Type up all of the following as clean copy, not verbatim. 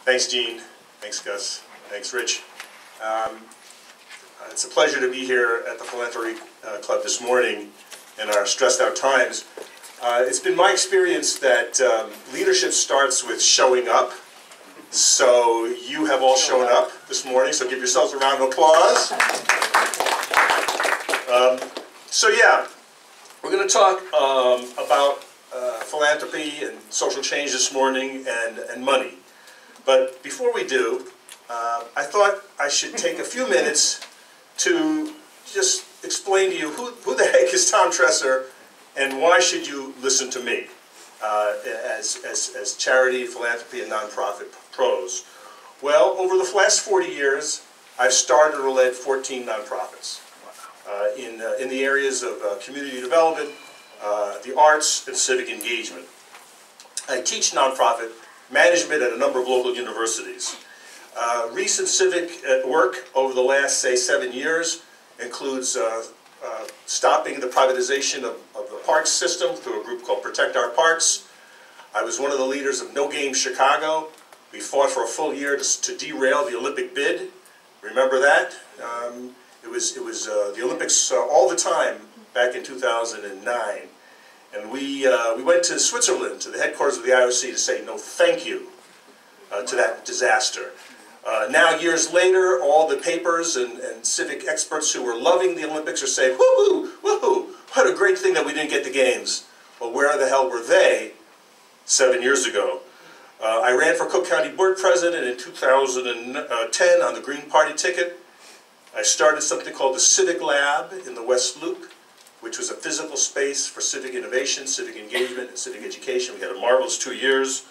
Thanks, Gene. Thanks, Gus. Thanks, Rich. It's a pleasure to be here at the Philanthropy Club this morning in our stressed out times. It's been my experience that leadership starts with showing up. So you have all shown up this morning, so give yourselves a round of applause. So yeah, we're going to talk about philanthropy and social change this morning and money. But before we do, I thought I should take a few minutes to just explain to you who the heck is Tom Tresser and why should you listen to me as charity, philanthropy, and nonprofit pros. Well, over the last 40 years, I've started or led 14 nonprofits in the areas of community development, the arts, and civic engagement. I teach nonprofit management at a number of local universities. Recent civic work over the last, say, 7 years includes stopping the privatization of the parks system through a group called Protect Our Parks. I was one of the leaders of No Game Chicago. We fought for a full year to derail the Olympic bid. Remember that? It was the Olympics all the time back in 2009. And we went to Switzerland, to the headquarters of the IOC, to say no thank you to that disaster. Now, years later, all the papers and civic experts who were loving the Olympics are saying, woohoo, woohoo, what a great thing that we didn't get the games. Well, where the hell were they 7 years ago? I ran for Cook County Board President in 2010 on the Green Party ticket. I started something called the Civic Lab in the West Loop, which was a physical space for civic innovation, civic engagement, and civic education. We had a marvelous 2 years.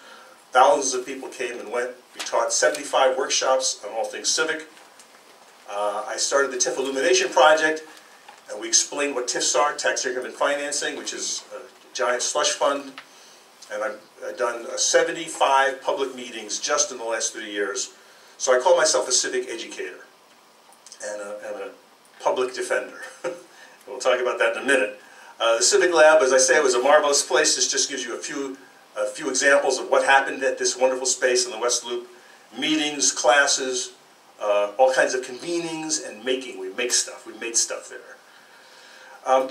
Thousands of people came and went. We taught 75 workshops on all things civic. I started the TIF Illumination Project, and we explained what TIFs are, tax increment financing, which is a giant slush fund. And I've done 75 public meetings just in the last 3 years. So I call myself a civic educator and a public defender. We'll talk about that in a minute. The Civic Lab, as I say, was a marvelous place. This just gives you a few examples of what happened at this wonderful space in the West Loop. Meetings, classes, all kinds of convenings and making. We make stuff. We made stuff there.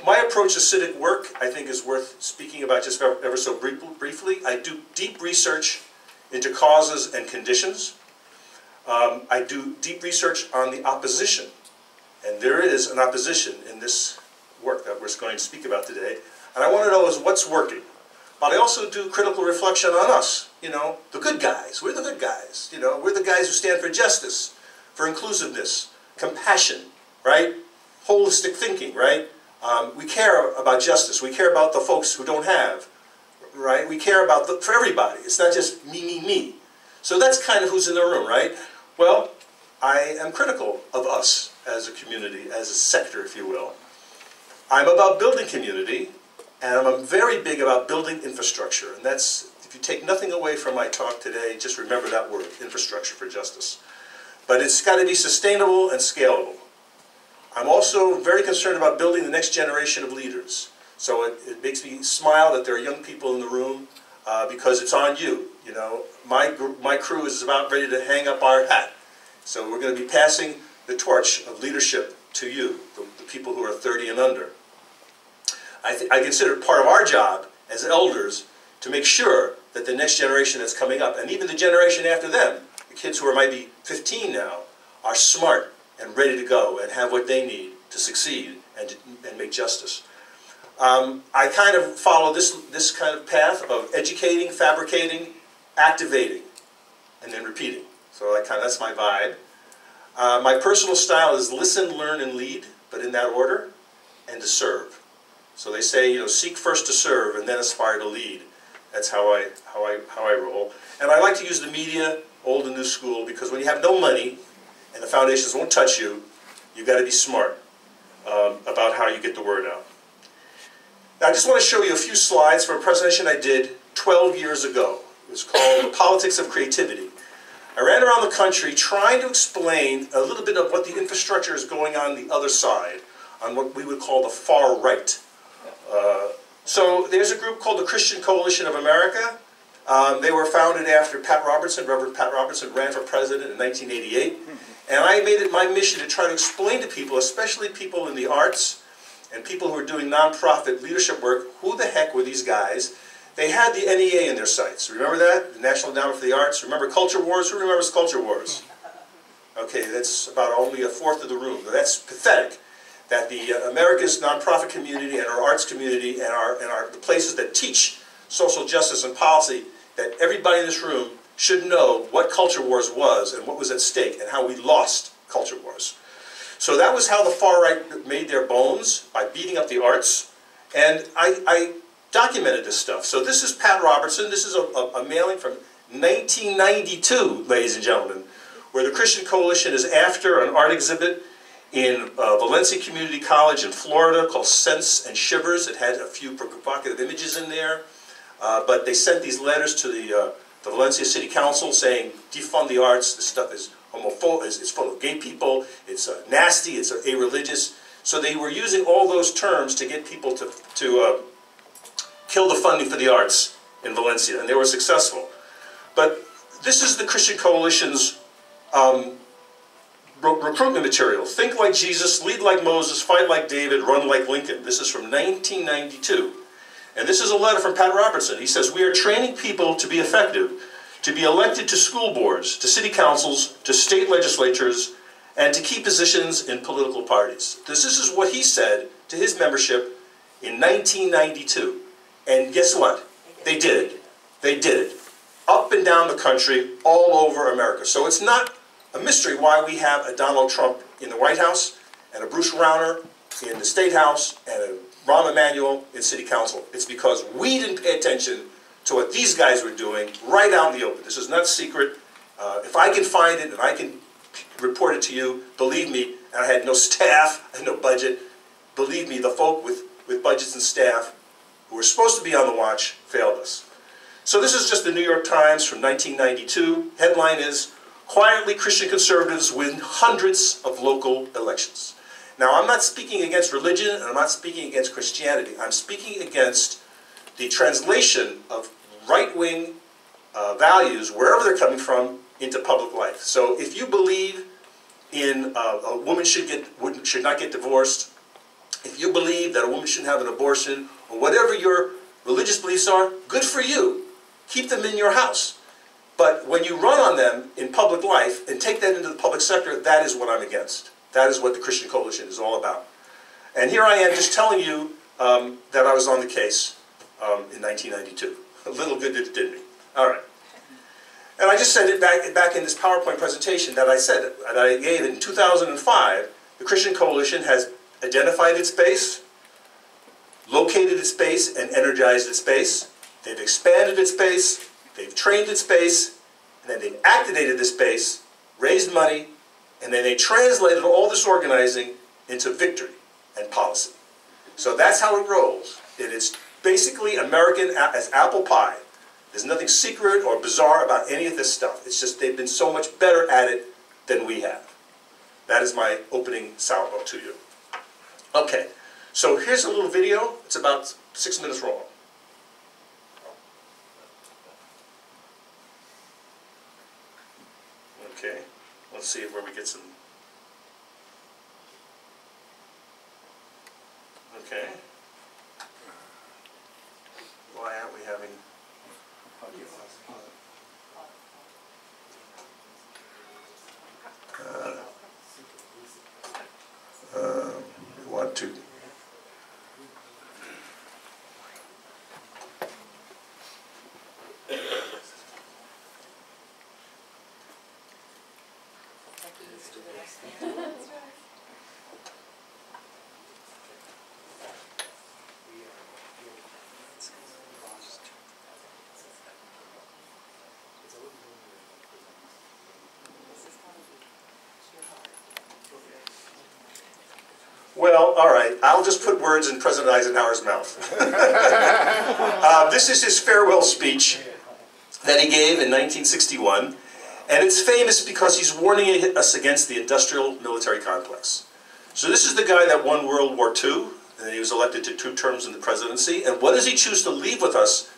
My approach to civic work, I think, is worth speaking about just ever so briefly. I do deep research into causes and conditions. I do deep research on the opposition. And there is an opposition in this work that we're going to speak about today. And I want to know is what's working. But I also do critical reflection on us, you know, the good guys. We're the good guys, you know. We're the guys who stand for justice, for inclusiveness, compassion, right? Holistic thinking, right? We care about justice. We care about the folks who don't have, right? We care about for everybody. It's not just me, me, me. So that's kind of who's in the room, right? Well, I am critical of us as a community, as a sector, if you will. I'm about building community, and I'm very big about building infrastructure. And that's, if you take nothing away from my talk today, just remember that word, infrastructure for justice. But it's got to be sustainable and scalable. I'm also very concerned about building the next generation of leaders. So it makes me smile that there are young people in the room because it's on you. You know, my crew is about ready to hang up our hat. So we're going to be passing the torch of leadership to you, the people who are 30 and under. I consider it part of our job as elders to make sure that the next generation that's coming up, and even the generation after them, the kids who might be 15 now, are smart and ready to go and have what they need to succeed and make justice. I kind of follow this kind of path of educating, fabricating, activating, and then repeating. So that's my vibe. My personal style is listen, learn, and lead, but in that order, and to serve. So they say, you know, seek first to serve and then aspire to lead. That's how I roll. And I like to use the media, old and new school, because when you have no money and the foundations won't touch you, you've got to be smart about how you get the word out. Now, I just want to show you a few slides from a presentation I did 12 years ago. It was called The Politics of Creativity. I ran around the country trying to explain a little bit of what the infrastructure is going on the other side, on what we would call the far right. So there's a group called the Christian Coalition of America. They were founded after Pat Robertson. Reverend Pat Robertson ran for president in 1988. And I made it my mission to try to explain to people, especially people in the arts and people who are doing nonprofit leadership work, who the heck were these guys? They had the NEA in their sights. Remember that? The National Endowment for the Arts. Remember Culture Wars? Who remembers Culture Wars? Okay, that's about only a fourth of the room. That's pathetic. That the America's nonprofit community and our arts community and the places that teach social justice and policy, that everybody in this room should know what Culture Wars was and what was at stake and how we lost Culture Wars. So that was how the far right made their bones, by beating up the arts. And I documented this stuff. So this is Pat Robertson. This is a mailing from 1992, ladies and gentlemen, where the Christian Coalition is after an art exhibit in Valencia Community College in Florida called Sense and Shivers. It had a few provocative images in there. But they sent these letters to the Valencia City Council saying, defund the arts, this stuff is homophobic, it's full of gay people, it's nasty, it's irreligious. So they were using all those terms to get people to kill the funding for the arts in Valencia, and they were successful. But this is the Christian Coalition's recruitment material. Think like Jesus, lead like Moses, fight like David, run like Lincoln. This is from 1992. And this is a letter from Pat Robertson. He says, we are training people to be effective, to be elected to school boards, to city councils, to state legislatures, and to key positions in political parties. This is what he said to his membership in 1992. And guess what? They did it. They did it. Up and down the country, all over America. So it's not a mystery why we have a Donald Trump in the White House, and a Bruce Rauner in the State House, and a Rahm Emanuel in City Council. It's because we didn't pay attention to what these guys were doing right out in the open. This is not secret. If I can find it and I can report it to you, believe me, and I had no staff and no budget, believe me, the folk with budgets and staff who were supposed to be on the watch failed us. So this is just the New York Times from 1992. Headline is, quietly Christian conservatives win hundreds of local elections. Now, I'm not speaking against religion, and I'm not speaking against Christianity. I'm speaking against the translation of right-wing values, wherever they're coming from, into public life. So if you believe in a woman should not get divorced, if you believe that a woman shouldn't have an abortion, or whatever your religious beliefs are, good for you. Keep them in your house. But when you run on them in public life and take that into the public sector, that is what I'm against. That is what the Christian Coalition is all about. And here I am just telling you that I was on the case in 1992. A little good that it did me. All right. And I just said it back in this PowerPoint presentation that I said, that I gave in 2005, the Christian Coalition has identified its base, located its base, and energized its base. They've expanded its base, they've trained its base, and then they've activated this base, raised money, and then they translated all this organizing into victory and policy. So that's how it rolls. It is basically American as apple pie. There's nothing secret or bizarre about any of this stuff. It's just they've been so much better at it than we have. That is my opening salvo to you. Okay, so here's a little video. It's about 6 minutes long. Okay, let's see where we get some. Okay. Why aren't we having we want to Well, all right, I'll just put words in President Eisenhower's mouth. This is his farewell speech that he gave in 1961, and it's famous because he's warning us against the industrial military complex. So this is the guy that won World War II, and he was elected to 2 terms in the presidency, and what does he choose to leave with us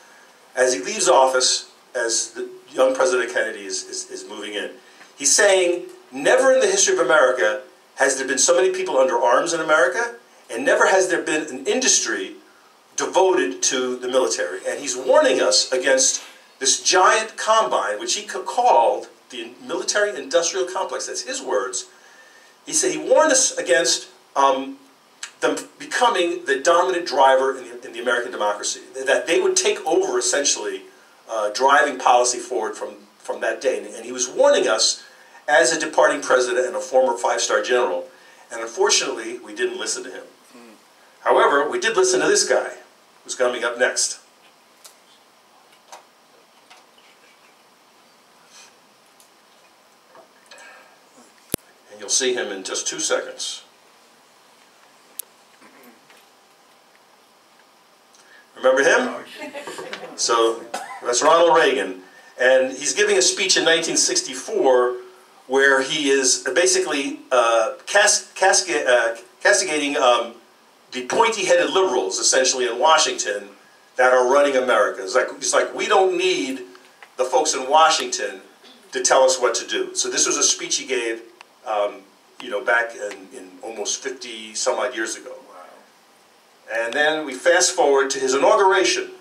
as he leaves office as the young President Kennedy is moving in. He's saying, never in the history of America has there been so many people under arms in America, and never has there been an industry devoted to the military. And he's warning us against this giant combine, which he called the military-industrial complex. That's his words. He said he warned us against them becoming the dominant driver in the American democracy, that they would take over, essentially, driving policy forward from that day. And he was warning us as a departing president and a former five-star general. And unfortunately, we didn't listen to him. However, we did listen to this guy, who's coming up next. And you'll see him in just 2 seconds. Remember him? So that's Ronald Reagan. And he's giving a speech in 1964 where he is basically castigating the pointy-headed liberals, essentially, in Washington that are running America. It's like, we don't need the folks in Washington to tell us what to do. So this was a speech he gave, you know, back in almost 50 some odd years ago. And then we fast forward to his inauguration,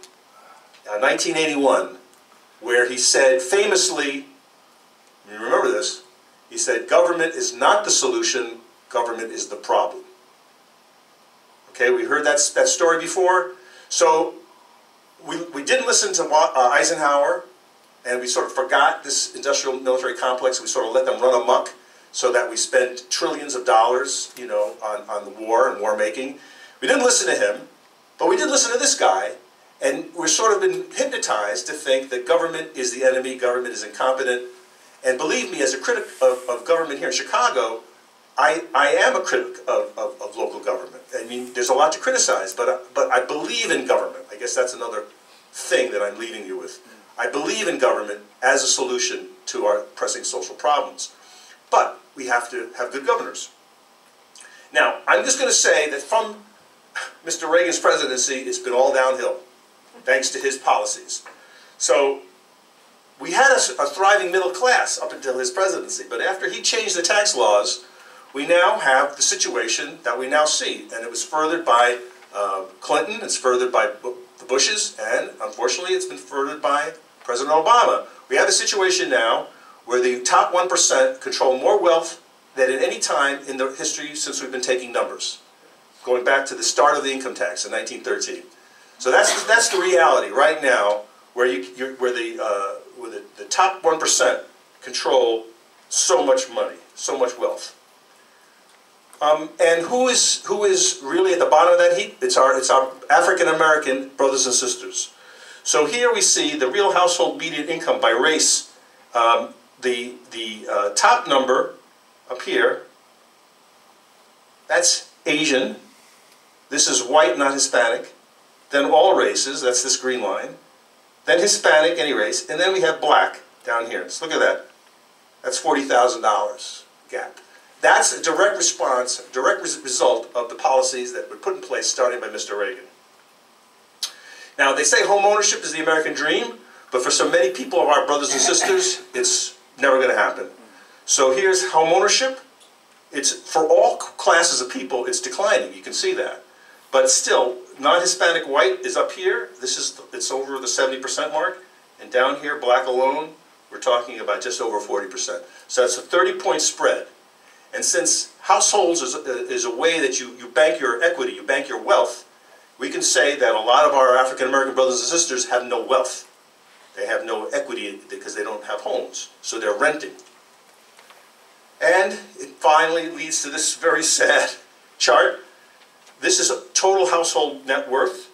1981, where he said famously, you remember this, he said, government is not the solution, government is the problem. Okay, we heard that story before. So we didn't listen to Eisenhower, and we sort of forgot this industrial military complex. We sort of let them run amok so that we spent trillions of dollars, you know, on the war and war making. We didn't listen to him, but we did listen to this guy, and we're sort of been hypnotized to think that government is the enemy, government is incompetent. And believe me, as a critic of government here in Chicago, I am a critic of local government. I mean, there's a lot to criticize, but I believe in government. I guess that's another thing that I'm leaving you with. I believe in government as a solution to our pressing social problems. But we have to have good governors. Now, I'm just going to say that from Mr. Reagan's presidency, it's been all downhill, thanks to his policies. So we had a thriving middle class up until his presidency, but after he changed the tax laws, we now have the situation that we now see. And it was furthered by Clinton, it's furthered by the Bushes, and unfortunately it's been furthered by President Obama. We have a situation now where the top 1% control more wealth than at any time in the history since we've been taking numbers, going back to the start of the income tax in 1913. So that's the reality right now, where the top 1% control so much money, so much wealth. And who is really at the bottom of that heap? It's our African American brothers and sisters. So here we see the real household median income by race. The top number up here, that's Asian. This is white, not Hispanic. Then all races, that's this green line. Then Hispanic, any race. And then we have black down here. So look at that. That's $40,000 gap. That's a direct response, direct result of the policies that were put in place starting by Mr. Reagan. Now, they say home ownership is the American dream, but for so many people of our brothers and sisters, it's never going to happen. So here's home ownership. It's for all classes of people, it's declining. You can see that. But still, non-Hispanic white is up here. It's over the 70% mark. And down here, black alone, we're talking about just over 40%. So that's a 30-point spread. And since households is a way that you bank your equity, you bank your wealth, we can say that a lot of our African American brothers and sisters have no wealth. They have no equity because they don't have homes. So they're renting. And it finally leads to this very sad chart. This is a total household net worth.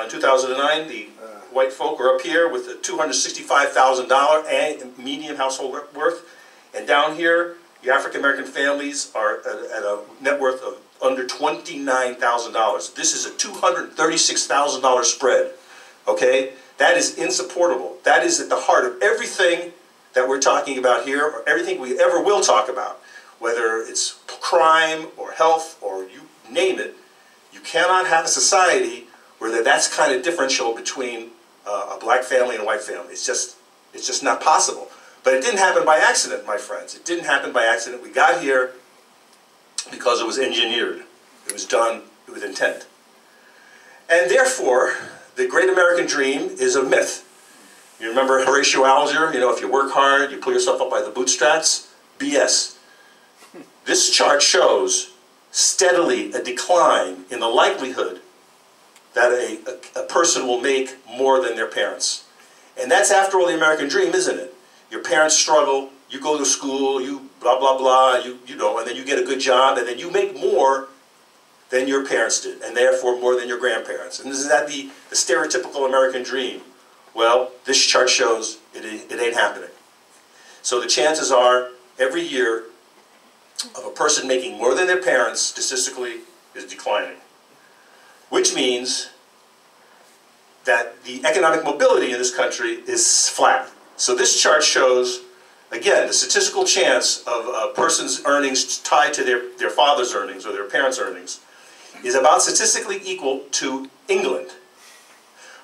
In 2009, the white folk are up here with a $265,000 median household worth. And down here, the African American families are at a net worth of under $29,000. This is a $236,000 spread. Okay? That is insupportable. That is at the heart of everything that we're talking about here, or everything we ever will talk about. Whether it's crime or health or you name it, you cannot have a society where that's kind of differential between a black family and a white family. It's just It's just not possible. But it didn't happen by accident, my friends. It didn't happen by accident. We got here because it was engineered. It was done with intent. And therefore, the great American dream is a myth. You remember Horatio Alger, you know, if you work hard, you pull yourself up by the bootstraps? BS. This chart shows steadily a decline in the likelihood that a person will make more than their parents. And that's after all the American dream, isn't it? Your parents struggle, you go to school, you blah, blah, blah, you know, and then you get a good job, and then you make more than your parents did, and therefore more than your grandparents. And is that the stereotypical American dream? Well, this chart shows it ain't happening. So the chances are, every year, of a person making more than their parents, statistically, is declining. Which means that the economic mobility in this country is flat. So this chart shows, again, the statistical chance of a person's earnings tied to their father's earnings or their parents' earnings is about statistically equal to England.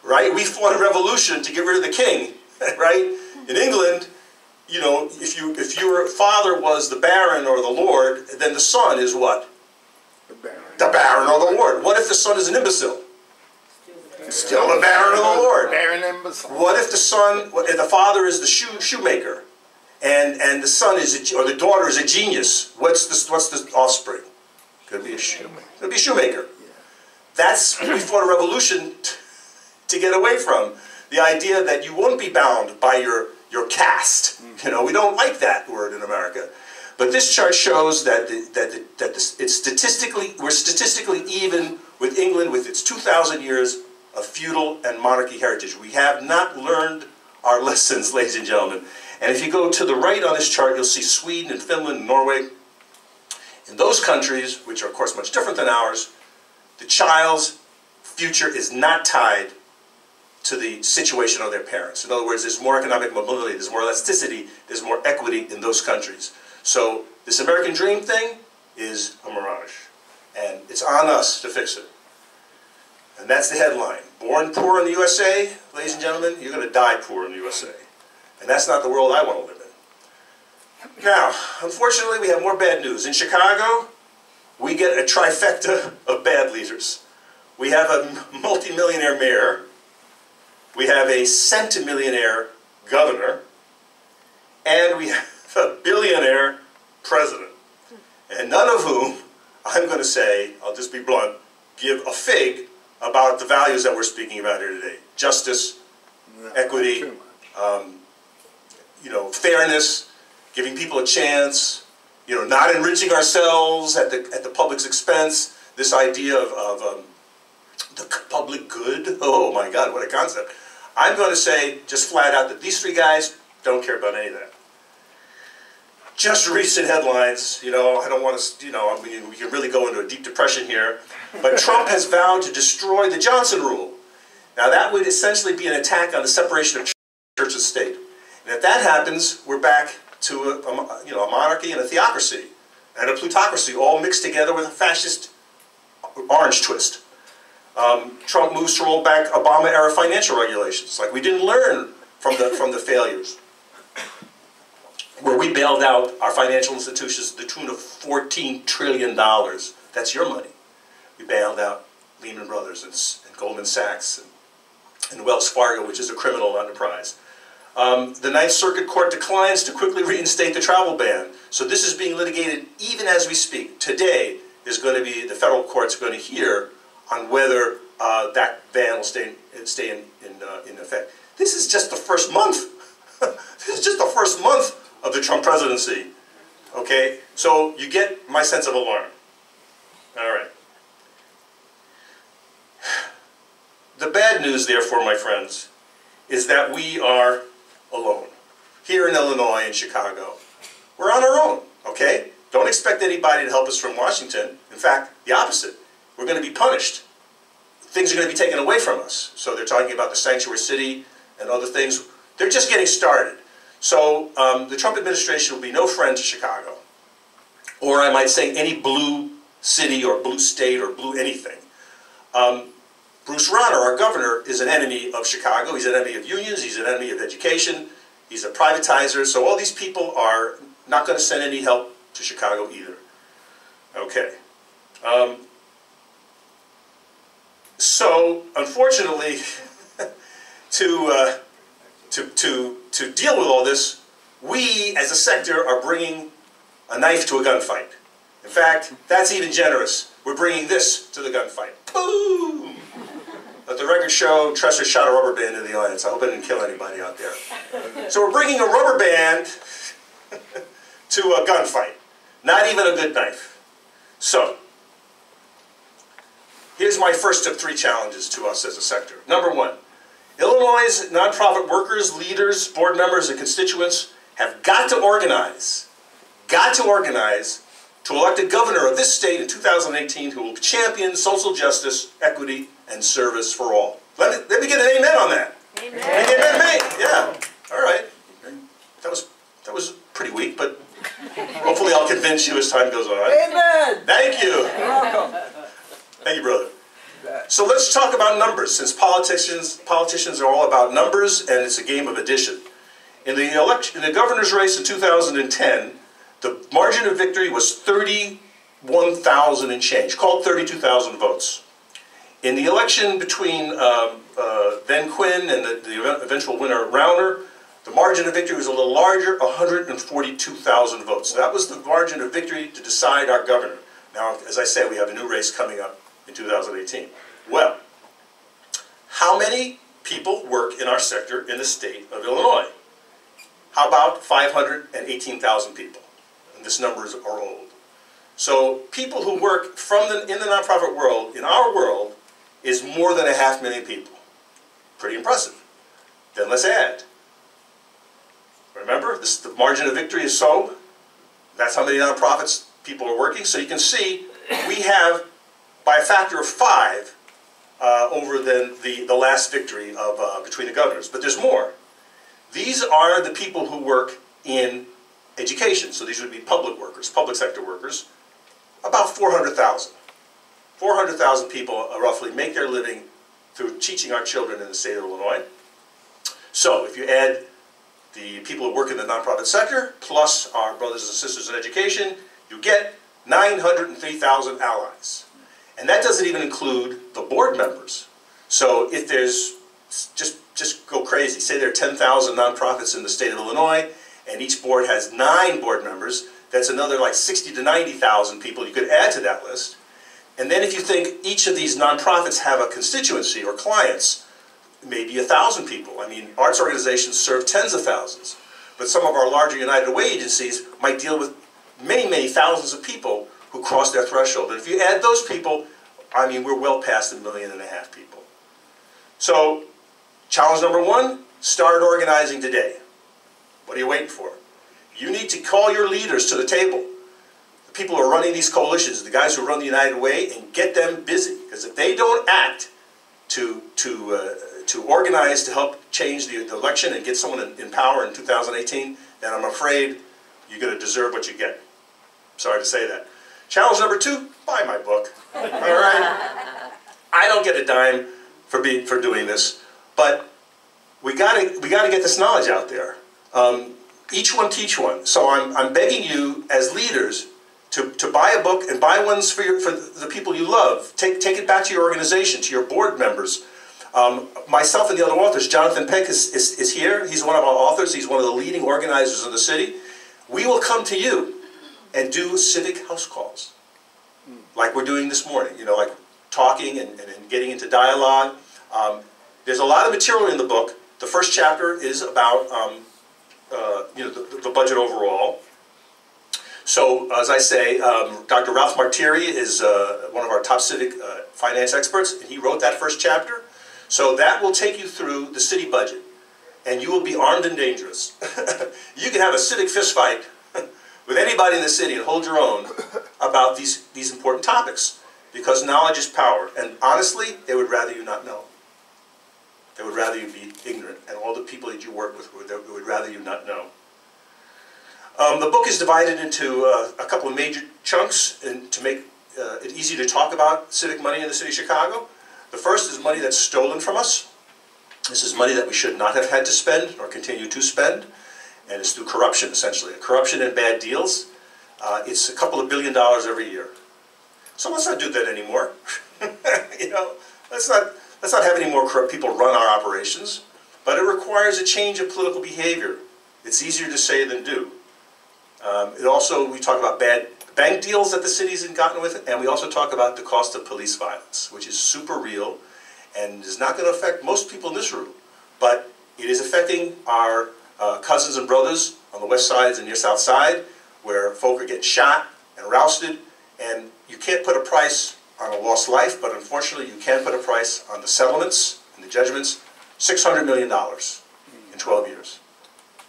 Right? We fought a revolution to get rid of the king, right? In England, you know, if your father was the baron or the lord, then the son is what? The baron. The baron or the lord. What if the son is an imbecile? Still the baron or the lord. Baron imbecile. What if the son, if the father is the shoemaker, and the son is, or the daughter is a genius? What's the offspring? Could be a shoemaker. Could be a shoemaker. Yeah. That's we fought a revolution to get away from. The idea that you won't be bound by your caste. You know, we don't like that word in America. But this chart shows that it's statistically, we're statistically even with England with its 2,000 years of feudal and monarchy heritage. We have not learned our lessons, ladies and gentlemen. And if you go to the right on this chart, you'll see Sweden and Finland and Norway. In those countries, which are of course much different than ours, the child's future is not tied to the situation of their parents. In other words, there's more economic mobility, there's more elasticity, there's more equity in those countries. So this American dream thing is a mirage. And it's on us to fix it. And that's the headline. Born poor in the USA, ladies and gentlemen, you're going to die poor in the USA. And that's not the world I want to live in. Now, unfortunately, we have more bad news. In Chicago, we get a trifecta of bad leaders. We have a multimillionaire mayor. We have a centimillionaire governor. And we have a billionaire president. And none of whom, I'm going to say, I'll just be blunt, give a fig about the values that we're speaking about here today. Justice, equity, you know, fairness, giving people a chance, you know, not enriching ourselves at the public's expense. This idea of the public good. Oh my God, what a concept. I'm going to say just flat out that these three guys don't care about any of that. Just recent headlines, you know, I don't want to, you know, I mean, we can really go into a deep depression here, but Trump has vowed to destroy the Johnson rule. Now that would essentially be an attack on the separation of church and state. And if that happens, we're back to a monarchy and a theocracy and a plutocracy all mixed together with a fascist orange twist. Trump moves to roll back Obama-era financial regulations, like we didn't learn from the failures, where we bailed out our financial institutions to the tune of $14 trillion. That's your money. We bailed out Lehman Brothers and Goldman Sachs and Wells Fargo, which is a criminal enterprise. The Ninth Circuit Court declines to quickly reinstate the travel ban. So this is being litigated even as we speak. Today is going to be, the federal court's going to hear on whether that ban will stay in effect. This is just the first month. This is just the first month of the Trump presidency. Okay? So you get my sense of alarm. All right. The bad news, therefore, my friends, is that we are alone. Here in Illinois and Chicago. We're on our own, okay? Don't expect anybody to help us from Washington. In fact, the opposite. We're going to be punished. Things are going to be taken away from us. So they're talking about the sanctuary city and other things. They're just getting started. So the Trump administration will be no friend to Chicago. Or I might say any blue city or blue state or blue anything. Bruce Rauner, our governor, is an enemy of Chicago. He's an enemy of unions. He's an enemy of education. He's a privatizer, so all these people are not going to send any help to Chicago either. Okay. So, unfortunately, to deal with all this, we, as a sector, are bringing a knife to a gunfight. In fact, that's even generous. We're bringing this to the gunfight. Boom! Let the record show Tresser shot a rubber band in the audience. I hope I didn't kill anybody out there. So we're bringing a rubber band to a gunfight. Not even a good knife. So, here's my first of 3 challenges to us as a sector. Number 1, Illinois' nonprofit workers, leaders, board members, and constituents have got to organize to elect a governor of this state in 2018 who will champion social justice, equity, and service for all. Let me get an amen on that. Amen. Amen. Yeah. All right. That was pretty weak, but hopefully I'll convince you as time goes on. Amen. Thank you. You're welcome. Thank you, brother. So let's talk about numbers, since politicians are all about numbers, and it's a game of addition. In the governor's race in 2010, the margin of victory was 31,000 and change, called 32,000 votes. In the election between then Quinn and the eventual winner, Rauner, the margin of victory was a little larger, 142,000 votes. So that was the margin of victory to decide our governor. Now, as I said, we have a new race coming up in 2018. Well, how many people work in our sector in the state of Illinois? How about 518,000 people? And this numbers are old. So people who work in the nonprofit world, in our world, is more than 500,000 people. Pretty impressive. Then let's add. Remember, the margin of victory is so. That's how many nonprofits people are working. So you can see we have, by a factor of 5, over the last victory of between the governors. But there's more. These are the people who work in education. So these would be public workers, public sector workers. About 400,000. 400,000 people roughly make their living through teaching our children in the state of Illinois. So if you add the people who work in the nonprofit sector, plus our brothers and sisters in education, you get 903,000 allies. And that doesn't even include the board members. So if there's, just go crazy, say there are 10,000 nonprofits in the state of Illinois, and each board has 9 board members, that's another like 60 to 90,000 people you could add to that list. And then if you think each of these nonprofits have a constituency or clients, maybe 1,000 people. I mean, arts organizations serve tens of thousands. But some of our larger United Way agencies might deal with many, many thousands of people who cross their threshold. And if you add those people, I mean, we're well past 1.5 million people. So, challenge number 1, start organizing today. What are you waiting for? You need to call your leaders to the table. The people who are running these coalitions, the guys who run the United Way, and get them busy. Because if they don't act to organize to help change the election and get someone in power in 2018, then I'm afraid you're going to deserve what you get. Sorry to say that. Challenge number 2, buy my book. All right? I don't get a dime for doing this, but we gotta get this knowledge out there. Each one teach one. So I'm begging you as leaders to buy a book and buy ones for the people you love. Take it back to your organization, to your board members. Myself and the other authors, Jonathan Peck is here. He's one of our authors. He's one of the leading organizers of the city. We will come to you and do civic house calls, like we're doing this morning. You know, like talking and getting into dialogue. There's a lot of material in the book. The first chapter is about the budget overall. So, as I say, Dr. Ralph Martiri is one of our top civic finance experts, and he wrote that first chapter. So that will take you through the city budget, and you will be armed and dangerous. You can have a civic fist fight with anybody in the city and hold your own about these important topics, because knowledge is power. And honestly, they would rather you not know. They would rather you be ignorant, and all the people that you work with would rather you not know. The book is divided into a couple of major chunks and to make it easy to talk about civic money in the city of Chicago. The first is money that's stolen from us. This is money that we should not have had to spend or continue to spend, and it's through corruption, essentially. Corruption and bad deals. It's a couple of $1 billion every year. So let's not do that anymore. You know, let's not have any more corrupt people run our operations. But it requires a change of political behavior. It's easier to say than do. We talk about bad bank deals that the cities have gotten with it, and we also talk about the cost of police violence, which is super real and is not going to affect most people in this room. But it is affecting our cousins and brothers on the west sides and near south side, where folk are getting shot and rousted, and you can't put a price on a lost life, but unfortunately you can put a price on the settlements and the judgments. $600 million in 12 years,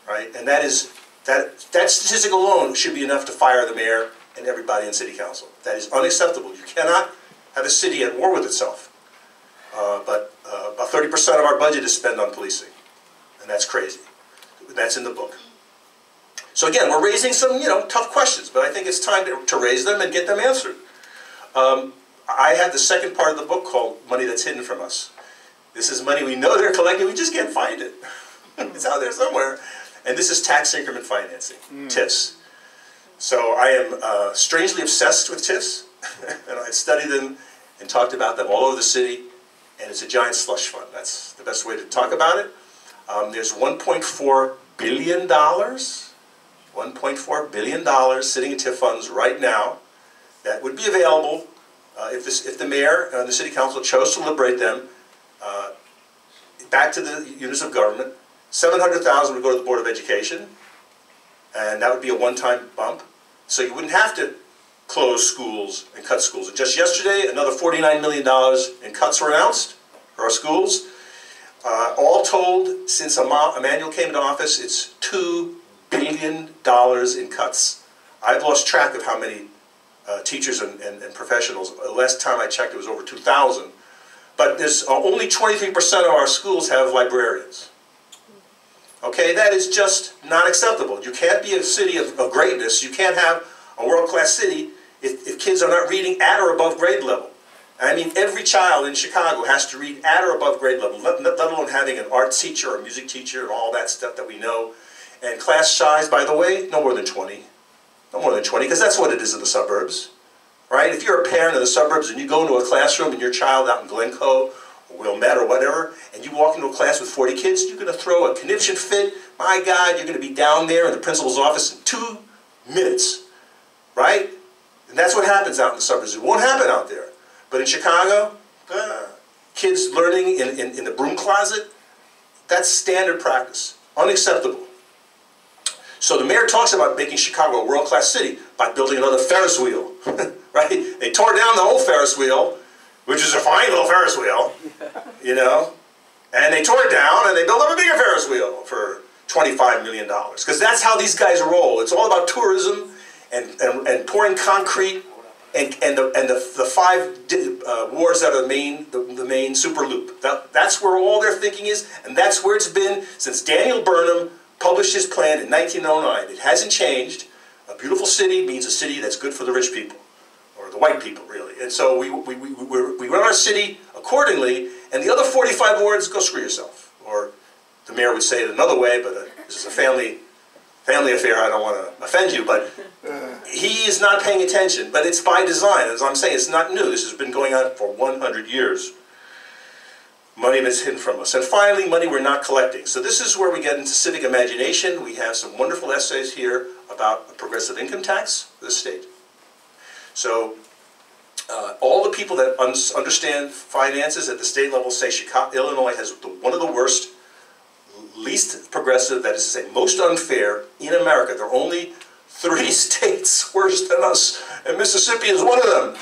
right? And that statistic alone should be enough to fire the mayor and everybody in city council. That is unacceptable. You cannot have a city at war with itself. But about 30% of our budget is spent on policing, and that's crazy. That's in the book. So again, we're raising some, tough questions, but I think it's time to raise them and get them answered. I have the second part of the book called Money That's Hidden From Us. This is money we know they're collecting, we just can't find it. It's out there somewhere. And this is tax increment financing, TIFs. So I am strangely obsessed with TIFs, and I've studied them and talked about them all over the city, and it's a giant slush fund. That's the best way to talk about it. There's $1.4 billion, $1.4 billion sitting in TIF funds right now that would be available if the mayor and the city council chose to liberate them back to the units of government. $700,000 would go to the Board of Education, and that would be a one-time bump. So you wouldn't have to close schools and cut schools. And just yesterday, another $49 million in cuts were announced for our schools. All told, since Emmanuel came into office, it's $2 billion in cuts. I've lost track of how many teachers and professionals. The last time I checked, it was over 2,000. But there's only 23% of our schools have librarians. Okay, that is just not acceptable. You can't be a city of greatness. You can't have a world-class city if kids are not reading at or above grade level. I mean, every child in Chicago has to read at or above grade level, let alone having an art teacher or a music teacher and all that stuff that we know. And class size, by the way, no more than 20. No more than 20, because that's what it is in the suburbs. Right? If you're a parent in the suburbs and you go into a classroom and your child out in Glencoe or Wilmette or whatever, and you walk into a class with 40 kids, you're going to throw a conniption fit. My God, you're going to be down there in the principal's office in 2 minutes. Right? And that's what happens out in the suburbs. It won't happen out there. But in Chicago, kids learning in the broom closet, that's standard practice. Unacceptable. So the mayor talks about making Chicago a world-class city by building another Ferris wheel. Right? They tore down the old Ferris wheel, which is a fine little Ferris wheel, and they tore it down and they built up a bigger Ferris wheel for $25 million. Because that's how these guys roll. It's all about tourism and pouring concrete and the 5 wards that are the main super loop. That's where all their thinking is, and that's where it's been since Daniel Burnham published his plan in 1909. It hasn't changed. A beautiful city means a city that's good for the rich people, or the white people, really. And so we run our city accordingly, and the other 45 wards, go screw yourself. Or the mayor would say it another way, but this is a family affair, I don't want to offend you, but he is not paying attention. But it's by design. As I'm saying, it's not new. This has been going on for 100 years. Money that's hidden from us. And finally, money we're not collecting. So this is where we get into civic imagination. We have some wonderful essays here about a progressive income tax for the state. So all the people that understand finances at the state level say Illinois has one of the worst, least progressive, that is to say, most unfair in America. There are only 3 states worse than us, and Mississippi is one of them.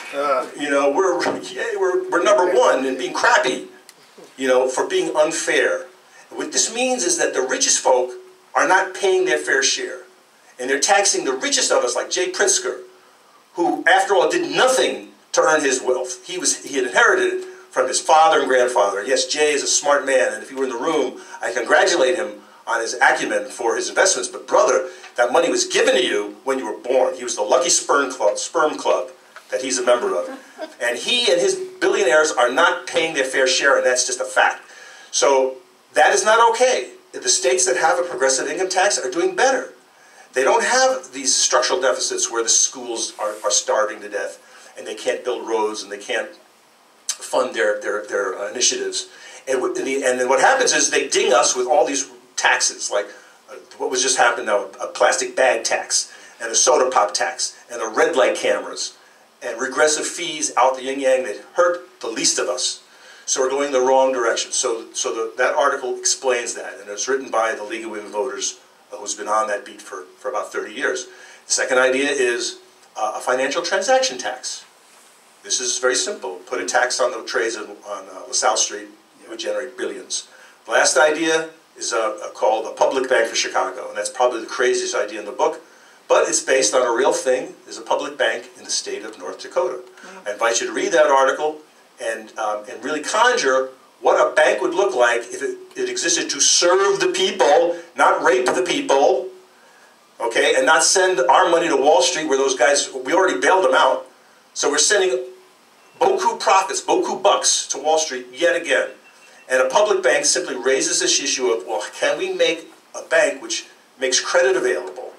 We're number 1 in being crappy, for being unfair. And what this means is that the richest folk are not paying their fair share, and they're taxing the richest of us, like Jay Pritzker, who, after all, did nothing to earn his wealth. He had inherited it from his father and grandfather. Yes, Jay is a smart man, and if you were in the room, I congratulate him on his acumen for his investments. But brother, that money was given to you when you were born. He was the lucky sperm club that he's a member of. And he and his billionaires are not paying their fair share, and that's just a fact. So That is not okay. The states that have a progressive income tax are doing better. They don't have these structural deficits where the schools are starving to death and they can't build roads and they can't fund their initiatives. And then what happens is they ding us with all these taxes, like what was just happening now, a plastic bag tax and a soda pop tax and the red light cameras and regressive fees out the yin-yang that hurt the least of us. So we're going the wrong direction. So that article explains that, and it's written by the League of Women Voters, who's been on that beat for about 30 years. The second idea is a financial transaction tax. This is very simple. Put a tax on the trades on LaSalle Street. It would generate billions. The last idea is called a public bank for Chicago, and that's probably the craziest idea in the book, but it's based on a real thing. There's a public bank in the state of North Dakota. I invite you to read that article and really conjure what a bank would look like if it existed to serve the people, not rape the people, okay, and not send our money to Wall Street where those guys, we already bailed them out. So we're sending beaucoup profits, beaucoup bucks to Wall Street yet again. And a public bank simply raises this issue of, well, can we make a bank which makes credit available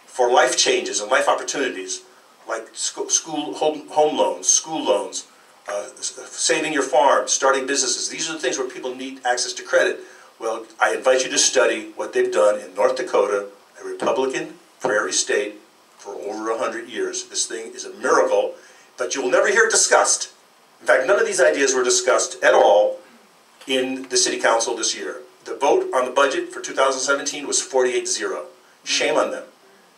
for life changes and life opportunities, like school home loans, school loans, saving your farm, starting businesses. These are the things where people need access to credit. Well, I invite you to study what they've done in North Dakota, a Republican prairie state, for over 100 years. This thing is a miracle, but you will never hear it discussed. In fact, none of these ideas were discussed at all in the City Council this year. The vote on the budget for 2017 was 48-0. Shame on them.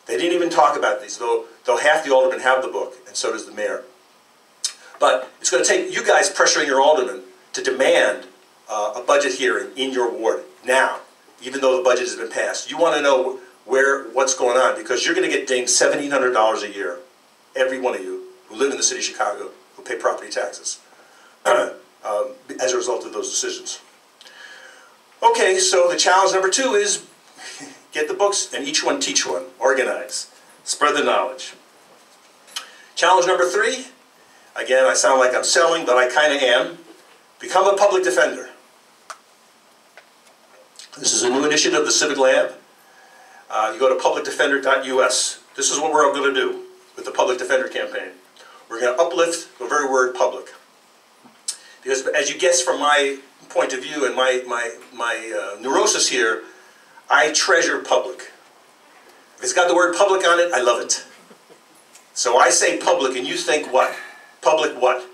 They didn't even talk about these, though half the aldermen have the book, and so does the mayor. But it's going to take you guys pressuring your aldermen to demand a budget hearing in your ward now, even though the budget has been passed. You want to know what's going on, because you're going to get dinged $1,700 a year, every one of you who live in the city of Chicago, who pay property taxes, as a result of those decisions. Okay, so the challenge number 2 is get the books and each one teach one. Organize. Spread the knowledge. Challenge number 3, again, I sound like I'm selling, but I kind of am. Become a public defender. This is a new initiative of the Civic Lab. You go to publicdefender.us. This is what we're going to do with the Public Defender campaign. We're going to uplift the very word public. Because as you guess from my point of view and my neurosis here, I treasure public. If it's got the word public on it, I love it. So I say public, and you think what? Public what?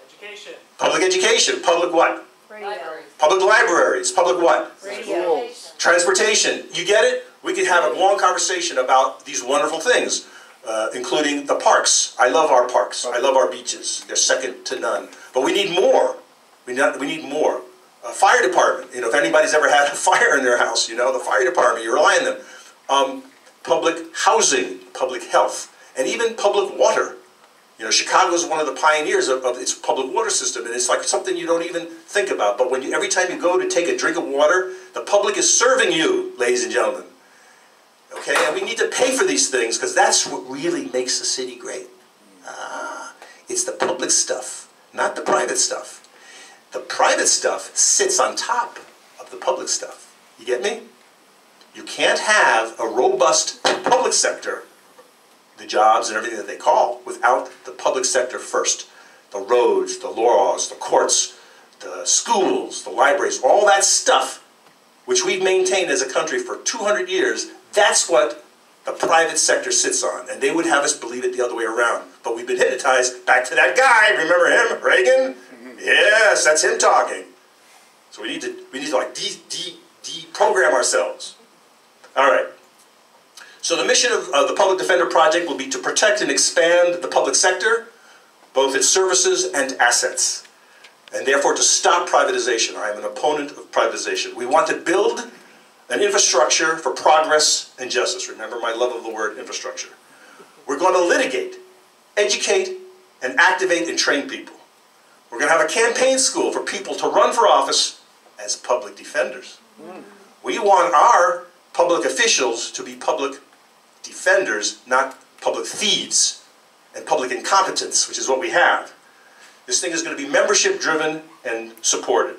Education. Public education. Public what? Radio. Public libraries. Public what? Radio. Transportation. You get it? We could have a long conversation about these wonderful things, including the parks. I love our parks. I love our beaches. They're second to none. But we need more. We need more. Fire department. You know, if anybody's ever had a fire in their house, you know, the fire department, you rely on them. Public housing, public health, and even public water. You know, Chicago is one of the pioneers of its public water system, and it's like something you don't even think about. But when every time you go to take a drink of water, the public is serving you, ladies and gentlemen. Okay, and we need to pay for these things, because that's what really makes the city great. It's the public stuff, not the private stuff. The private stuff sits on top of the public stuff. You get me? You can't have a robust public sector, the jobs and everything that they call, without the public sector first. The roads, the laws, the courts, the schools, the libraries, all that stuff, which we've maintained as a country for 200 years, that's what the private sector sits on. And they would have us believe it the other way around. But we've been hypnotized back to that guy, remember him, Reagan? Yes, that's him talking. So we need to like deprogram ourselves. All right. So the mission of the Public Defender Project will be to protect and expand the public sector, both its services and assets, and therefore to stop privatization. I am an opponent of privatization. We want to build an infrastructure for progress and justice. Remember my love of the word infrastructure. We're going to litigate, educate, and activate and train people. We're going to have a campaign school for people to run for office as public defenders. We want our public officials to be public defenders, not public thieves and public incompetence, which is what we have. This thing is going to be membership driven and supported.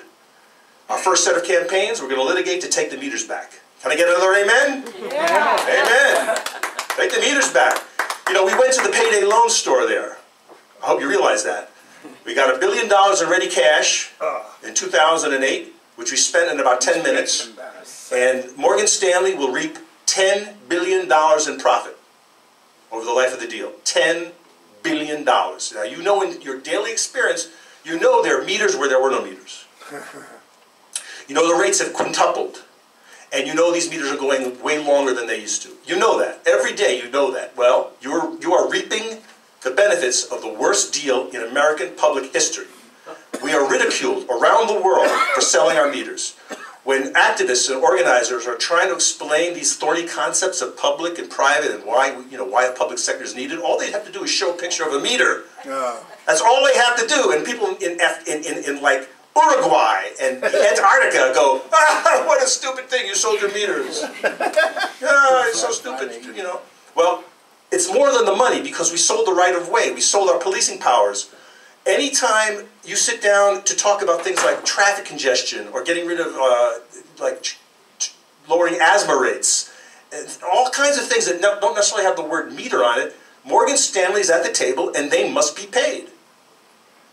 Our first set of campaigns, we're going to litigate to take the meters back. Can I get another amen? Yeah. Amen. Take the meters back. You know, we went to the payday loan store there. I hope you realize that. We got $1 billion in ready cash in 2008, which we spent in about 10 minutes. And Morgan Stanley will reap $10 billion in profit over the life of the deal. $10 billion. Now, you know in your daily experience, you know there are meters where there were no meters. You know the rates have quintupled. And you know these meters are going way longer than they used to. You know that. Every day you know that. Well, you are reaping the benefits of the worst deal in American public history. We are ridiculed around the world for selling our meters. When activists and organizers are trying to explain these thorny concepts of public and private and why the public sector is needed, all they have to do is show a picture of a meter. That's all they have to do. And people in like Uruguay and Antarctica go, ah, what a stupid thing, you sold your meters. Ah, it's so stupid, you know. Well, it's more than the money because we sold the right of way. We sold our policing powers. Anytime you sit down to talk about things like traffic congestion or getting rid of, lowering asthma rates, and all kinds of things that don't necessarily have the word meter on it, Morgan Stanley's at the table and they must be paid.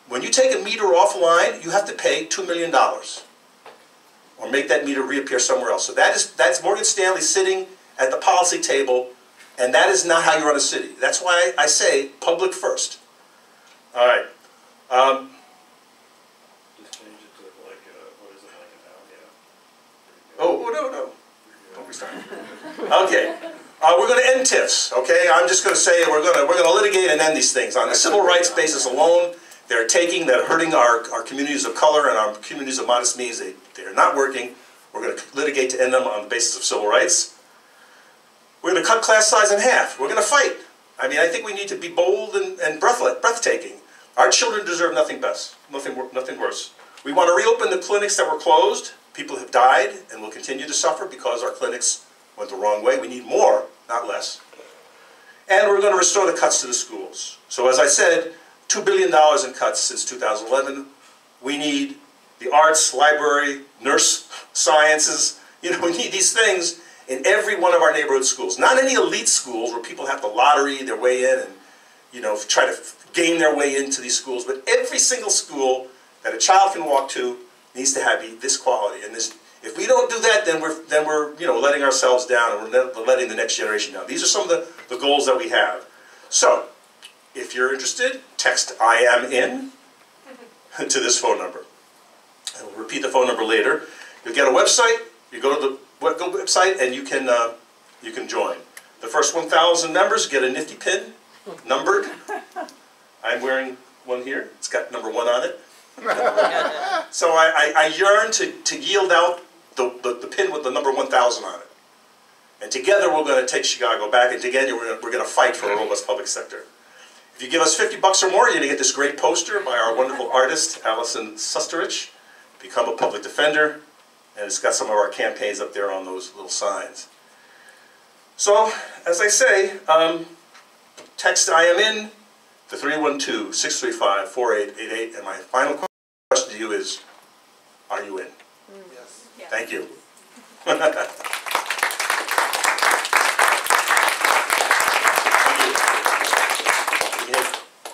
When you take a meter offline, you have to pay $2 million or make that meter reappear somewhere else. So that's Morgan Stanley sitting at the policy table, and that is not how you run a city. That's why I say public first. All right. Just change it to like, what is it, like an hour? Yeah. Oh, no. Don't restart. Okay. We're going to end TIFs, okay? I'm just going to say we're going to litigate and end these things. On the civil rights basis alone, they're hurting our communities of color and our communities of modest means. They're not working. We're going to litigate to end them on the basis of civil rights. We're going to cut class size in half. We're going to fight. I mean, I think we need to be bold and breathtaking. Our children deserve nothing best, nothing worse. We want to reopen the clinics that were closed. People have died and will continue to suffer because our clinics went the wrong way. We need more, not less. And we're going to restore the cuts to the schools. So as I said, $2 billion in cuts since 2011. We need the arts, library, nurse sciences. You know, we need these things in every one of our neighborhood schools. Not any elite schools where people have to lottery their way in and, you know, try to gain their way into these schools. But every single school that a child can walk to needs to have this quality. And this, if we don't do that, then we're you know, letting ourselves down and we're letting the next generation down. These are some of the goals that we have. So, if you're interested, text I am in to this phone number. And we'll repeat the phone number later. You'll get a website. You go to the website and you can join. The first 1,000 members get a nifty pin, numbered. I'm wearing one here. It's got number 1 on it. So I yearn to yield out the pin with the number 1,000 on it. And together we're going to take Chicago back, and together we're going to fight for a robust public sector. If you give us $50 or more, you're going to get this great poster by our wonderful artist, Allison Susterich, Become a Public Defender, and it's got some of our campaigns up there on those little signs. So, as I say, text I am in to 312-635-4888, and my final question to you is, are you in? Yes. Thank you.